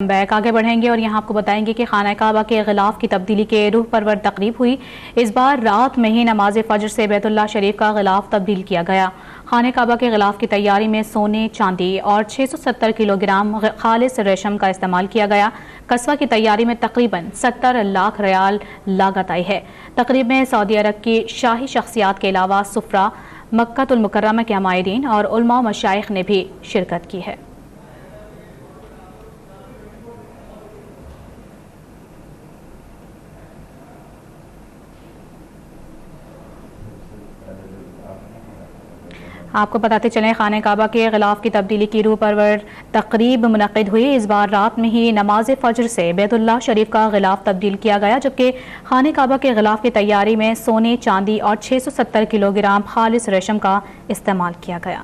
Back آگے بڑھیں گے اور یہاں آپ کو بتائیں گے کہ خانہ کعبہ کے غلاف کی تبدیلی کے روح پرور تقریب ہوئی۔ اس بار رات میں ہی نماز فجر سے بیت اللہ شریف کا غلاف تبدیل کیا گیا۔ خانہ کعبہ کے غلاف کی تیاری میں سونے، چاندی اور 670 کلو گرام خالص ریشم کا استعمال کیا گیا۔ قصبہ کی تیاری میں تقریباً 70 لاکھ ریال لاگت آئی ہے۔ تقریب میں سعودی عرب کی شاہی شخصیات کے علاوہ سفراء، مکہ المکرمہ کے ماہرین اور علماء و مشائخ نے بھی شرکت کی ہے۔ آپ کو بتاتے چلیں خانہ کعبہ کے غلاف کی تبدیلی کی روح پرور تقریب منعقد ہوئی۔ اس بار رات میں ہی نماز فجر سے بیت اللہ شریف کا غلاف تبدیل کیا گیا، جبکہ خانہ کعبہ کے غلاف کی تیاری میں سونے، چاندی اور 670 کلو گرام خالص ریشم کا استعمال کیا گیا۔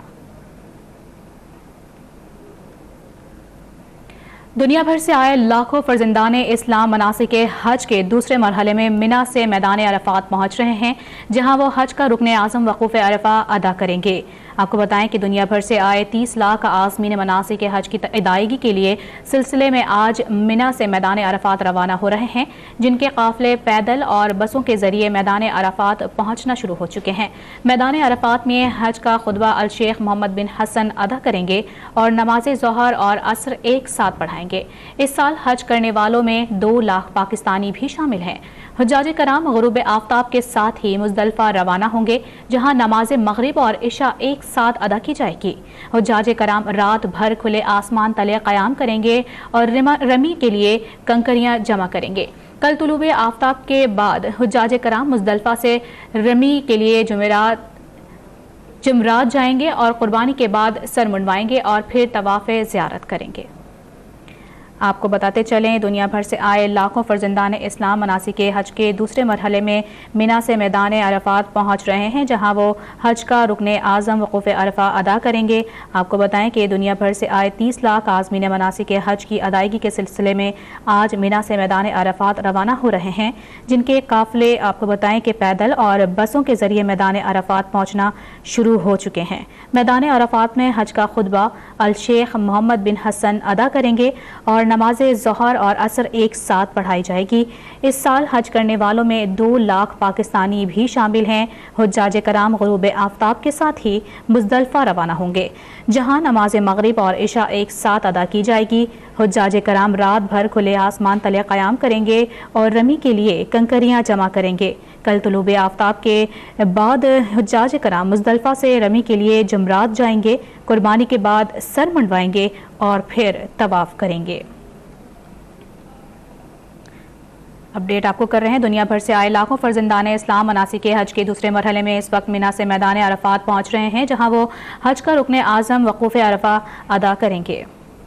دنیا بھر سے آئے لاکھوں فرزندان اسلام مناسک حج کے دوسرے مرحلے میں منا سے میدان عرفات پہنچ رہے ہیں، جہاں وہ حج کا رکن اعظم وقوف عرفہ ادا کریں گے۔ آپ کو بتائیں کہ دنیا بھر سے آئے 30 لاکھ عازمین مناسک حج کی ادائیگی کے لیے سلسلے میں آج منا سے میدان عرفات روانہ ہو رہے ہیں، جن کے قافلے پیدل اور بسوں کے ذریعے میدان عرفات پہنچنا شروع ہو چکے ہیں۔ میدان عرفات میں حج کا خطبہ الشیخ محمد بن حسن ادا کریں گے اور نماز ظہر اور عصر ایک ساتھ پڑھائیں گے۔ اس سال حج کرنے والوں میں 2 لاکھ پاکستانی بھی شامل ہیں۔ حجاج کرام غروب آفتاب کے ساتھ ہی مزدلفہ روانہ ہوں گے، جہاں نماز مغرب اور عشاء ایک ساتھ ادا کی جائے گی۔ حجاج کرام رات بھر کھلے آسمان تلے قیام کریں گے اور رمی کے لیے کنکریاں جمع کریں گے۔ کل طلوع آفتاب کے بعد حجاج کرام مزدلفہ سے رمی کے لیے جمرات جائیں گے اور قربانی کے بعد سر منڈوائیں گے اور پھر طواف زیارت کریں گے۔ آپ کو بتاتے چلیں دنیا بھر سے آئے لاکھوں فرزندان اسلام مناسک حج کے دوسرے مرحلے میں منا سے میدان عرفات پہنچ رہے ہیں، جہاں وہ حج کا رکن اعظم وقوف عرفہ ادا کریں گے۔ آپ کو بتائیں کہ دنیا بھر سے آئے 30 لاکھ عازمین مناسک حج کی ادائیگی کے سلسلے میں آج منا سے میدان عرفات روانہ ہو رہے ہیں، جن کے قافلے آپ کو بتائیں کہ پیدل اور بسوں کے ذریعے میدان عرفات پہنچنا شروع ہو چکے ہیں۔ میدان عرفات میں حج کا خطبہ الشیخ محمد بن حسن ادا کریں گے اور نماز ظہر اور عصر ایک ساتھ پڑھائی جائے گی۔ اس سال حج کرنے والوں میں 2 لاکھ پاکستانی بھی شامل ہیں۔ حجاج کرام غروب آفتاب کے ساتھ ہی مزدلفہ روانہ ہوں گے، جہاں نماز مغرب اور عشاء ایک ساتھ ادا کی جائے گی۔ حجاج کرام رات بھر کھلے آسمان تلے قیام کریں گے اور رمی کے لیے کنکریاں جمع کریں گے۔ کل طلوع آفتاب کے بعد حجاج کرام مزدلفہ سے رمی کے لیے جمرات جائیں گے، قربانی کے بعد سر منڈوائیں گے اور پھر طواف کریں گے۔ اپڈیٹ آپ کو کر رہے ہیں دنیا بھر سے آئے لاکھوں فرزندان اسلام مناسک حج کے دوسرے مرحلے میں اس وقت منا سے میدان عرفات پہنچ رہے ہیں، جہاں وہ حج کا رکن اعظم وقوف عرفہ ادا کریں گے۔